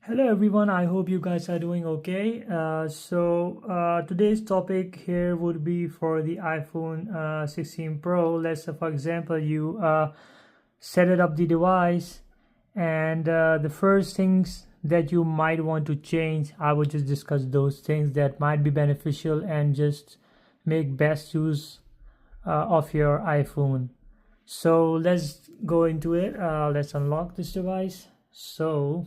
Hello everyone, I hope you guys are doing okay. Today's topic here would be for the iPhone 16 Pro. Let's say for example you set it up the device, and the first things that you might want to change, I would just discuss those things that might be beneficial and just make best use of your iPhone. So let's go into it. Let's unlock this device. So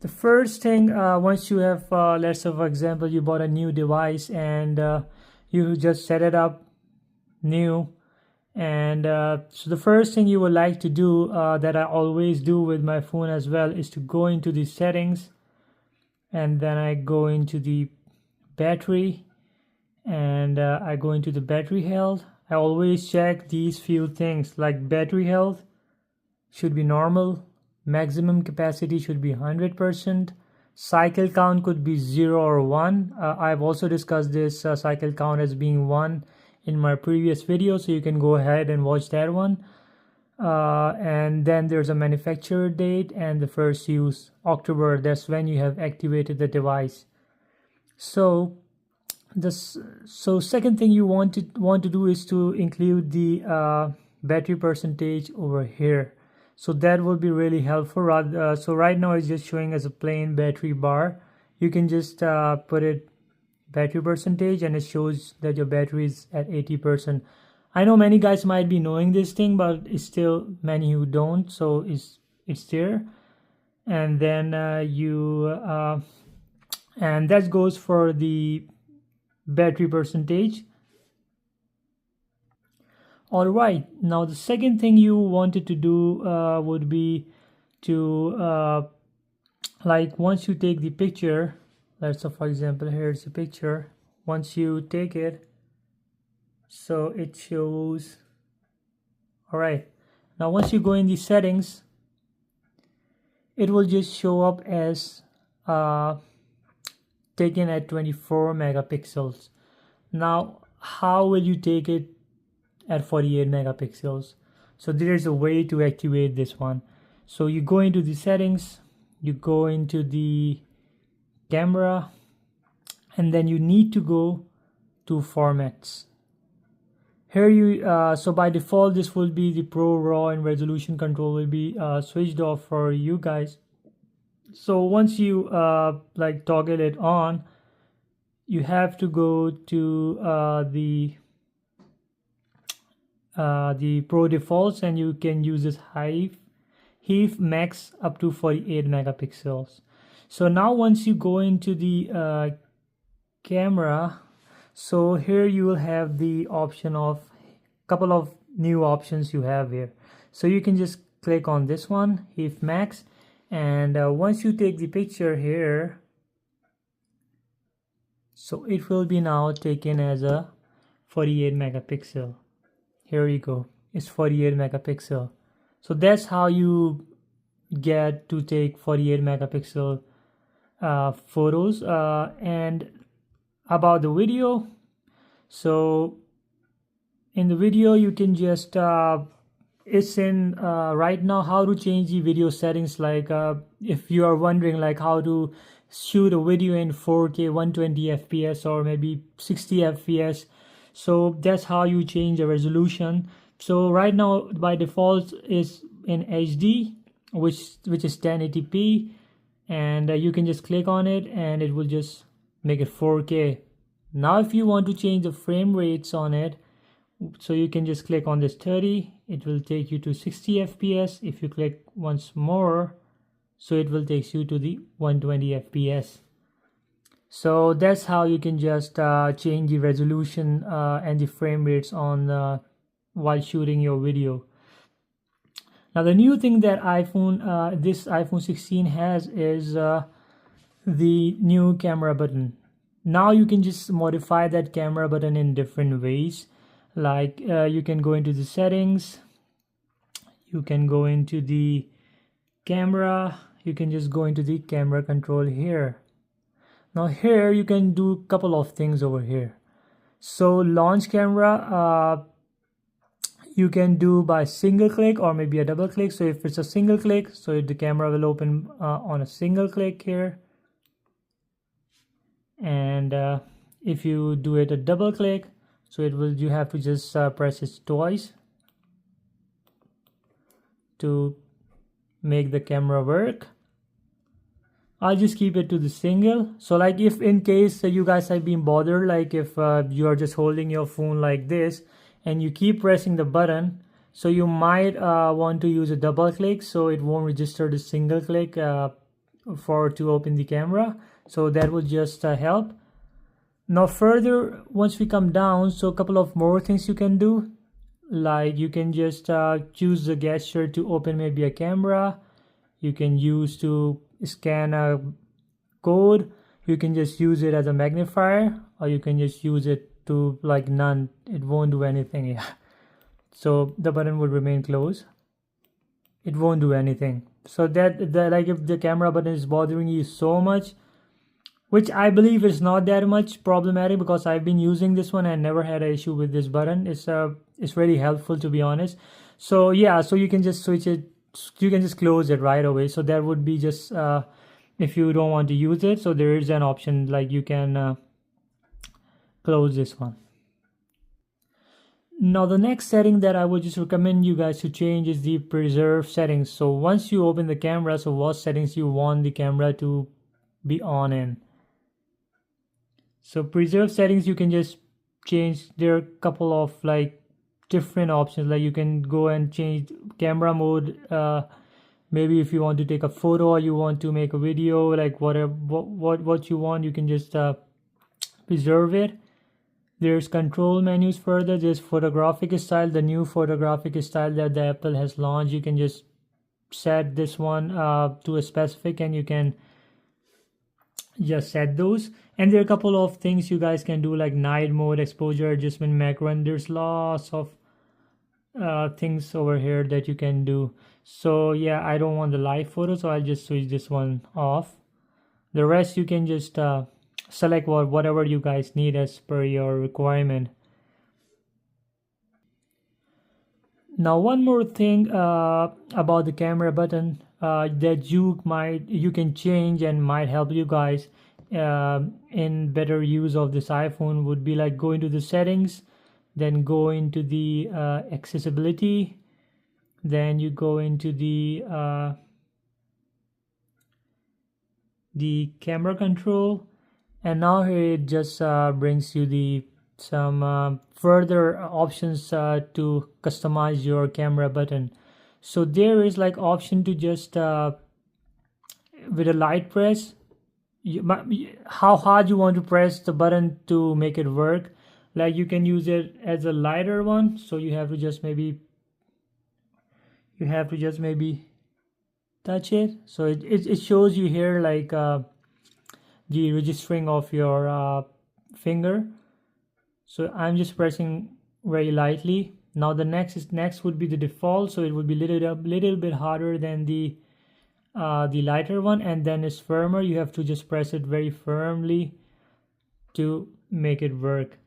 the first thing, once you have, let's say for example, you bought a new device and you just set it up new. And so the first thing you would like to do, that I always do with my phone as well, is to go into the settings, and then I go into the battery, and I go into the battery health. I always check these few things, like battery health should be normal, maximum capacity should be 100%, cycle count could be 0 or 1. I've also discussed this cycle count as being 1 in my previous video, so you can go ahead and watch that one. And then there's a manufacturer date and the first use, October. That's when you have activated the device. So second thing you want to do is to include the battery percentage over here. So that will be really helpful. So right now it's just showing as a plain battery bar. You can just put it battery percentage, and it shows that your battery is at 80%. I know many guys might be knowing this thing, but it's still many who don't. So it's there, and then and that goes for the battery percentage. All right, now the second thing you wanted to do would be to like once you take the picture, let's say for example here's the picture. Once you take it, so it shows. All right, now once you go in the settings, it will just show up as taken at 24 megapixels. Now how will you take it at 48 megapixels? So there's a way to activate this one. So you go into the settings, you go into the camera, and then you need to go to formats. Here you so by default this will be the Pro, RAW, and resolution control will be switched off for you guys. So once you like toggle it on, you have to go to the Pro defaults, and you can use this HEIF max up to 48 megapixels. So now once you go into the camera, so here you will have the option of couple of new options you have here. So you can just click on this one, HEIF max, and once you take the picture here, so it will be now taken as a 48 megapixel. Here you go, it's 48 megapixel. So that's how you get to take 48 megapixel photos. And about the video, so in the video you can just it's in right now how to change the video settings, like if you are wondering like how to shoot a video in 4K 120 fps or maybe 60 fps. So that's how you change the resolution. So right now by default is in HD, which is 1080p, and you can just click on it and it will just make it 4K. Now if you want to change the frame rates on it, so you can just click on this 30, it will take you to 60 fps. If you click once more, so it will take you to the 120 fps. So that's how you can just change the resolution and the frame rates on while shooting your video. Now the new thing that this iPhone 16 has is the new camera button. Now you can just modify that camera button in different ways. Like you can go into the settings, you can go into the camera, you can just go into the camera control here. Now here you can do a couple of things over here. So launch camera, you can do by single click or maybe a double click. So if it's a single click, so the camera will open on a single click here, and if you do it a double click, so it will, you have to just press it twice to make the camera work. I'll just keep it to the single. So like if in case you guys have been bothered, like if you are just holding your phone like this and you keep pressing the button, so you might want to use a double click so it won't register the single click to open the camera. So that will just help. Now further, once we come down, so a couple of more things you can do, like you can just choose the gesture to open maybe a camera. You can use to scan a code. You can just use it as a magnifier, or you can just use it to like none. It won't do anything. Yeah, so the button will remain closed. It won't do anything. So that like if the camera button is bothering you so much, which I believe is not that much problematic because I've been using this one and never had an issue with this button. It's really helpful, to be honest. So yeah, so you can just switch it, you can just close it right away. So that would be just if you don't want to use it, so there is an option like you can close this one. Now the next setting that I would just recommend you guys to change is the preserve settings. So once you open the camera, so what settings you want the camera to be on in. So preserve settings, you can just change. There are a couple of like different options, like you can go and change camera mode. Maybe if you want to take a photo or you want to make a video, like whatever what you want, you can just preserve it. There's control menus. Further, there's photographic style, the new photographic style that the Apple has launched. You can just set this one to a specific, and you can just set those. And there are a couple of things you guys can do, like night mode, exposure adjustment, macro, and there's lots of things over here that you can do. So yeah, I don't want the live photo, so I'll just switch this one off. The rest you can just select whatever you guys need as per your requirement. Now one more thing about the camera button that you can change and might help you guys in better use of this iPhone would be like go into the settings, then go into the accessibility, then you go into the camera control, and now here it just brings you some further options to customize your camera button. So there is like option to just with a light press, how hard you want to press the button to make it work. Like you can use it as a lighter one, so you have to just maybe touch it. So it shows you here like the registering of your finger. So I'm just pressing very lightly. Now the next would be the default, so it would be little bit harder than the lighter one, and then it's firmer. You have to just press it very firmly to make it work.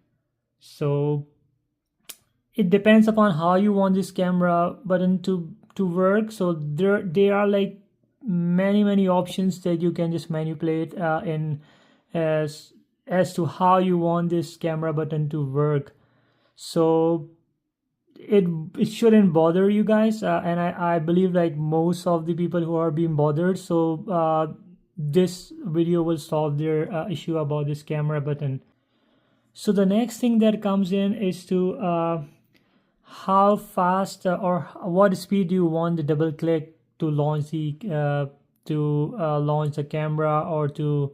So it depends upon how you want this camera button to work. So there are like many options that you can just manipulate in as to how you want this camera button to work. So it shouldn't bother you guys, and I believe like most of the people who are being bothered, so this video will solve their issue about this camera button. So the next thing that comes in is to how fast or what speed do you want the double click to launch the launch the camera, or to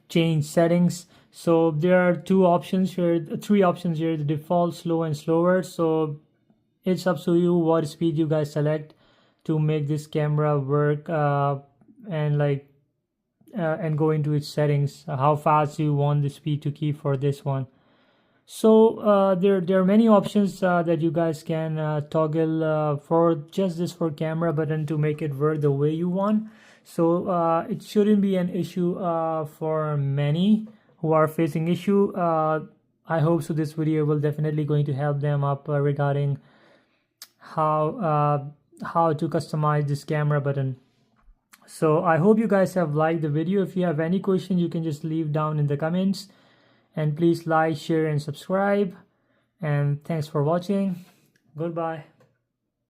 change settings. So there are three options here, the default, slow, and slower. So it's up to you what speed you guys select to make this camera work and go into its settings, how fast you want the speed to keep for this one. So there are many options that you guys can toggle for camera button to make it work the way you want. So it shouldn't be an issue for many who are facing issue. I hope so this video will definitely going to help them up regarding how to customize this camera button. So I hope you guys have liked the video. If you have any question, you can just leave down in the comments, and please like, share and subscribe, and thanks for watching. Goodbye.